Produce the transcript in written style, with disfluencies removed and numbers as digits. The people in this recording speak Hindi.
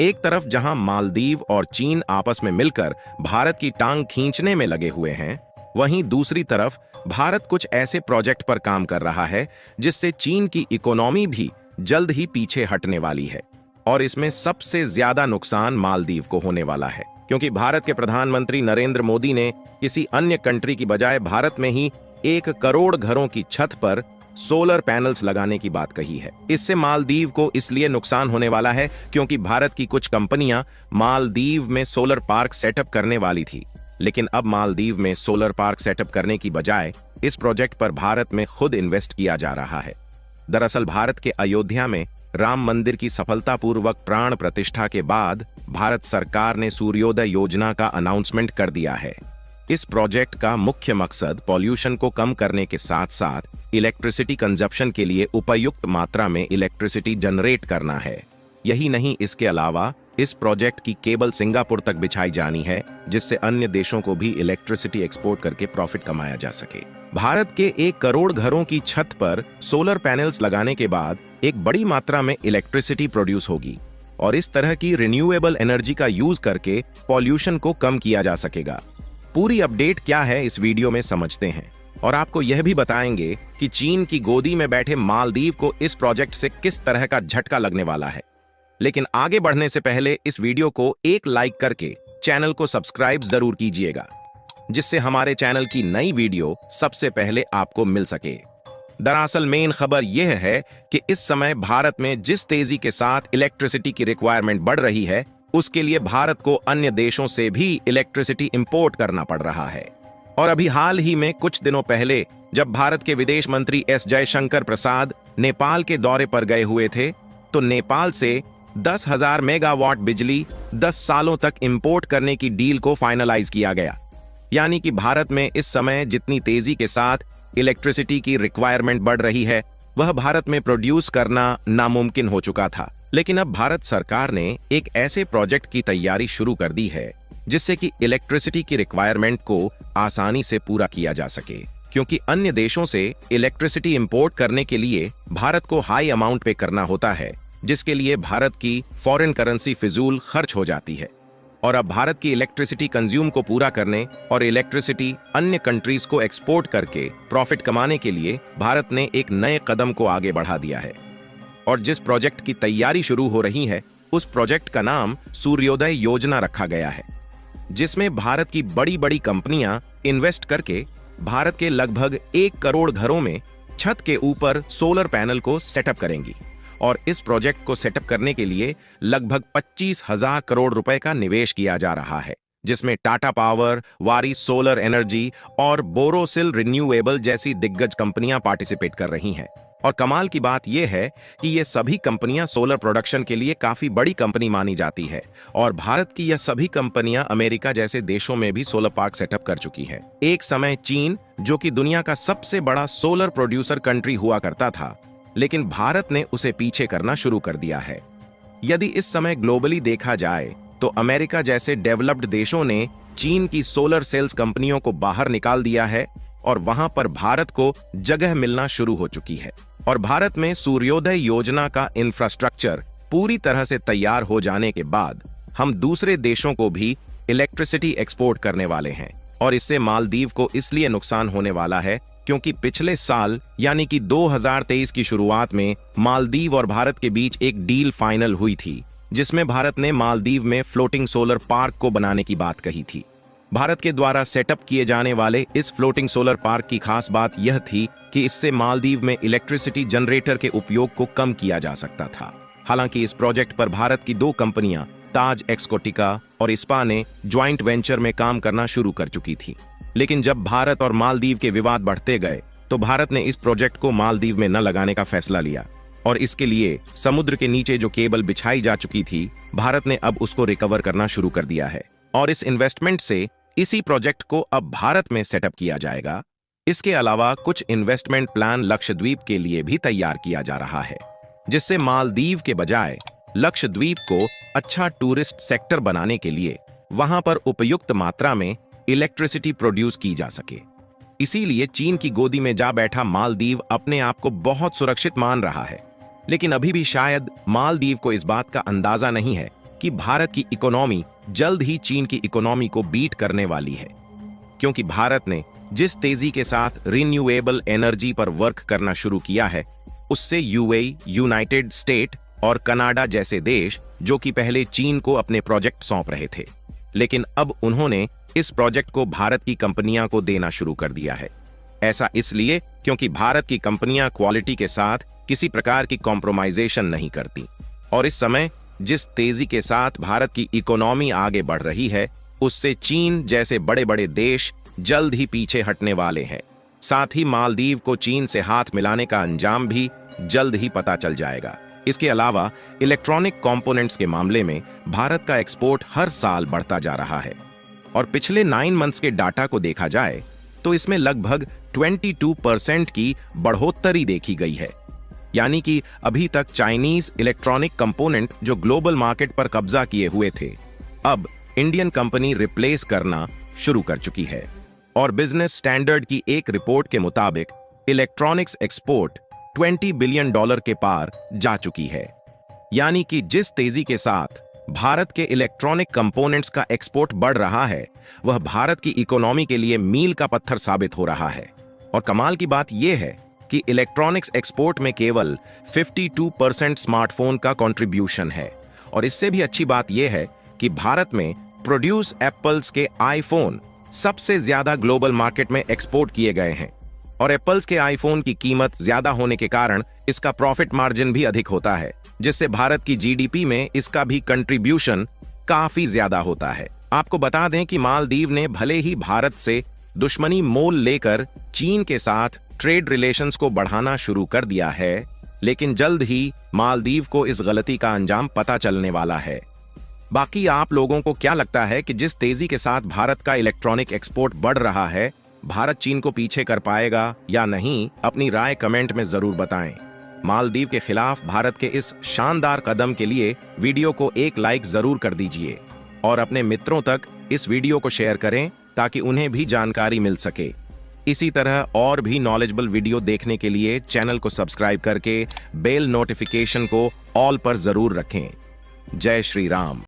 एक तरफ जहां मालदीव और चीन आपस में मिलकर भारत की टांग खींचने में लगे हुए हैं, वहीं दूसरी तरफ भारत कुछ ऐसे प्रोजेक्ट पर काम कर रहा है जिससे चीन की इकोनॉमी भी जल्द ही पीछे हटने वाली है। और इसमें सबसे ज्यादा नुकसान मालदीव को होने वाला है, क्योंकि भारत के प्रधानमंत्री नरेंद्र मोदी ने किसी अन्य कंट्री की बजाय भारत में ही 1 करोड़ घरों की छत पर सोलर पैनल्स लगाने की बात कही है। इससे मालदीव को इसलिए नुकसान होने वाला है क्योंकि भारत की कुछ कंपनियां मालदीव में सोलर पार्क सेटअप करने वाली थी, लेकिन अब मालदीव में सोलर पार्क सेटअप करने की बजाय इस प्रोजेक्ट पर भारत में खुद इन्वेस्ट किया जा रहा है। दरअसल भारत के अयोध्या में राम मंदिर की सफलतापूर्वक प्राण प्रतिष्ठा के बाद भारत सरकार ने सूर्योदय योजना का अनाउंसमेंट कर दिया है। इस प्रोजेक्ट का मुख्य मकसद पॉल्यूशन को कम करने के साथ साथ इलेक्ट्रिसिटी कंजप्शन के लिए उपयुक्त मात्रा में इलेक्ट्रिसिटी जनरेट करना है। यही नहीं, इसके अलावा इस प्रोजेक्ट की केबल सिंगापुर तक बिछाई जानी है, जिससे अन्य देशों को भी इलेक्ट्रिसिटी एक्सपोर्ट करके प्रॉफिट कमाया जा सके। भारत के 1 करोड़ घरों की छत पर सोलर पैनल्स लगाने के बाद एक बड़ी मात्रा में इलेक्ट्रिसिटी प्रोड्यूस होगी और इस तरह की रिन्यूएबल एनर्जी का यूज करके पॉल्यूशन को कम किया जा सकेगा। पूरी अपडेट क्या है इस वीडियो में समझते हैं और आपको यह भी बताएंगे कि चीन की गोदी में बैठे मालदीव को इस प्रोजेक्ट से किस तरह का झटका लगने वाला है। लेकिन आगे बढ़ने से पहले इस वीडियो को एक लाइक करके चैनल को सब्सक्राइब जरूर कीजिएगा, जिससे हमारे चैनल की नई वीडियो सबसे पहले आपको मिल सके। दरअसल मेन खबर यह है कि इस समय भारत में जिस तेजी के साथ इलेक्ट्रिसिटी की रिक्वायरमेंट बढ़ रही है, उसके लिए भारत को अन्य देशों से भी इलेक्ट्रिसिटी इंपोर्ट करना पड़ रहा है। और अभी हाल ही में कुछ दिनों पहले जब भारत के विदेश मंत्री एस जयशंकर प्रसाद नेपाल के दौरे पर गए हुए थे, तो नेपाल से 10,000 मेगावाट बिजली 10 सालों तक इंपोर्ट करने की डील को फाइनलाइज किया गया। यानी कि भारत में इस समय जितनी तेजी के साथ इलेक्ट्रिसिटी की रिक्वायरमेंट बढ़ रही है, वह भारत में प्रोड्यूस करना नामुमकिन हो चुका था। लेकिन अब भारत सरकार ने एक ऐसे प्रोजेक्ट की तैयारी शुरू कर दी है जिससे कि इलेक्ट्रिसिटी की रिक्वायरमेंट को आसानी से पूरा किया जा सके, क्योंकि अन्य देशों से इलेक्ट्रिसिटी इंपोर्ट करने के लिए भारत को हाई अमाउंट पे करना होता है, जिसके लिए भारत की फॉरेन करेंसी फिजूल खर्च हो जाती है। और अब भारत की इलेक्ट्रिसिटी कंज्यूम को पूरा करने और इलेक्ट्रिसिटी अन्य कंट्रीज को एक्सपोर्ट करके प्रॉफिट कमाने के लिए भारत ने एक नए कदम को आगे बढ़ा दिया है। और जिस प्रोजेक्ट की तैयारी शुरू हो रही है, उस प्रोजेक्ट का नाम सूर्योदय योजना रखा गया है, जिसमें भारत की बड़ी बड़ी कंपनियां इन्वेस्ट करके भारत के लगभग 1 करोड़ घरों में छत के ऊपर सोलर पैनल को सेटअप करेंगी। और इस प्रोजेक्ट को सेटअप करने के लिए लगभग 25,000 करोड़ रुपए का निवेश किया जा रहा है, जिसमें टाटा पावर, वारी सोलर एनर्जी और बोरोसिल रिन्यूएबल जैसी दिग्गज कंपनियां पार्टिसिपेट कर रही हैं। और कमाल की बात यह है कि ये सभी कंपनियां सोलर प्रोडक्शन के लिए काफी बड़ी कंपनी मानी जाती है और भारत की यह सभी कंपनियां अमेरिका जैसे देशों में भी सोलर पार्क सेटअप कर चुकी हैं। एक समय चीन, जो कि दुनिया का सबसे बड़ा सोलर प्रोड्यूसर कंट्री हुआ करता था, लेकिन भारत ने उसे पीछे करना शुरू कर दिया है। यदि इस समय ग्लोबली देखा जाए तो अमेरिका जैसे डेवलप्ड देशों ने चीन की सोलर सेल्स कंपनियों को बाहर निकाल दिया है और वहां पर भारत को जगह मिलना शुरू हो चुकी है। और भारत में सूर्योदय योजना का इंफ्रास्ट्रक्चर पूरी तरह से तैयार हो जाने के बाद हम दूसरे देशों को भी इलेक्ट्रिसिटी एक्सपोर्ट करने वाले हैं। और इससे मालदीव को इसलिए नुकसान होने वाला है क्योंकि पिछले साल यानी कि 2023 की शुरुआत में मालदीव और भारत के बीच एक डील फाइनल हुई थी, जिसमें भारत ने मालदीव में फ्लोटिंग सोलर पार्क को बनाने की बात कही थी। भारत के द्वारा सेटअप किए जाने वाले इस फ्लोटिंग सोलर पार्क की खास बात यह थी कि इससे मालदीव में इलेक्ट्रिसिटी जनरेटर के उपयोग को कम किया जा सकता था। हालांकि इस प्रोजेक्ट पर भारत की 2 कंपनियां ताज एक्सकोटिका और इस्पा ने ज्वाइंट वेंचर में काम करना शुरू कर चुकी थी। लेकिन जब भारत और मालदीव के विवाद बढ़ते गए तो भारत ने इस प्रोजेक्ट को मालदीव में न लगाने का फैसला लिया और इसके लिए समुद्र के नीचे जो केबल बिछाई जा चुकी थी, भारत ने अब उसको रिकवर करना शुरू कर दिया है। और इस इन्वेस्टमेंट से इसी प्रोजेक्ट को अब भारत में सेटअप किया जाएगा। इसके अलावा कुछ इन्वेस्टमेंट प्लान लक्षद्वीप के लिए भी तैयार किया जा रहा है, जिससे मालदीव के बजाय लक्षद्वीप को अच्छा टूरिस्ट सेक्टर बनाने के लिए वहां पर उपयुक्त मात्रा में इलेक्ट्रिसिटी प्रोड्यूस की जा सके। इसीलिए चीन की गोदी में जा बैठा मालदीव अपने आप को बहुत सुरक्षित मान रहा है, लेकिन अभी भी शायद मालदीव को इस बात का अंदाजा नहीं है कि भारत की इकोनॉमी जल्द ही चीन की इकोनॉमी को बीट करने वाली है, क्योंकि भारत ने जिस तेजी के साथ रिन्यूएबल एनर्जी पर वर्क करना शुरू किया है, उससे यूएई, यूनाइटेड स्टेट और कनाडा जैसे देश, जो कि पहले चीन को अपने प्रोजेक्ट सौंप रहे थे, लेकिन अब उन्होंने इस प्रोजेक्ट को भारत की कंपनियां को देना शुरू कर दिया है। ऐसा इसलिए क्योंकि भारत की कंपनियां क्वालिटी के साथ किसी प्रकार की कॉम्प्रोमाइजेशन नहीं करती, और इस समय जिस तेजी के साथ भारत की इकोनॉमी आगे बढ़ रही है, उससे चीन जैसे बड़े बड़े देश जल्द ही पीछे हटने वाले हैं। साथ ही मालदीव को चीन से हाथ मिलाने का अंजाम भी जल्द ही पता चल जाएगा। इसके अलावा इलेक्ट्रॉनिक कंपोनेंट्स के मामले में भारत का एक्सपोर्ट हर साल बढ़ता जा रहा है, और पिछले 9 मंथ्स के डाटा को देखा जाए तो इसमें लगभग 22% की बढ़ोतरी देखी गई है। यानी कि अभी तक चाइनीज इलेक्ट्रॉनिक कंपोनेंट जो ग्लोबल मार्केट पर कब्जा किए हुए थे, अब इंडियन कंपनी रिप्लेस करना शुरू कर चुकी है। और बिजनेस स्टैंडर्ड की एक रिपोर्ट के मुताबिक इलेक्ट्रॉनिक्स एक्सपोर्ट $20 बिलियन के पार जा चुकी है। यानी कि जिस तेजी के साथ भारत के इलेक्ट्रॉनिक कंपोनेंट्स का एक्सपोर्ट बढ़ रहा है, वह भारत की इकोनॉमी के लिए मील का पत्थर साबित हो रहा है। और कमाल की बात यह है कि इलेक्ट्रॉनिक्स एक्सपोर्ट में केवल 52% स्मार्टफोन का कंट्रीब्यूशन है, और इससे भी अच्छी बात यह है कि भारत में प्रोड्यूस एप्पल्स के आईफोन सबसे ज्यादा ग्लोबल मार्केट में एक्सपोर्ट किए गए हैं, और एप्पल्स के आईफोन की कीमत ज्यादा होने के कारण इसका प्रॉफिट मार्जिन भी अधिक होता है, जिससे भारत की जीडीपी में इसका भी कंट्रीब्यूशन काफी ज्यादा होता है। आपको बता दें कि मालदीव ने भले ही भारत से दुश्मनी मोल लेकर चीन के साथ ट्रेड रिलेशंस को बढ़ाना शुरू कर दिया है, लेकिन जल्द ही मालदीव को इस गलती का अंजाम पता चलने वाला है। बाकी आप लोगों को क्या लगता है कि जिस तेजी के साथ भारत का इलेक्ट्रॉनिक एक्सपोर्ट बढ़ रहा है, भारत चीन को पीछे कर पाएगा या नहीं? अपनी राय कमेंट में जरूर बताएं। मालदीव के खिलाफ भारत के इस शानदार कदम के लिए वीडियो को एक लाइक जरूर कर दीजिए, और अपने मित्रों तक इस वीडियो को शेयर करें ताकि उन्हें भी जानकारी मिल सके। इसी तरह और भी नॉलेजेबल वीडियो देखने के लिए चैनल को सब्सक्राइब करके बेल नोटिफिकेशन को ऑल पर जरूर रखें। जय श्री राम।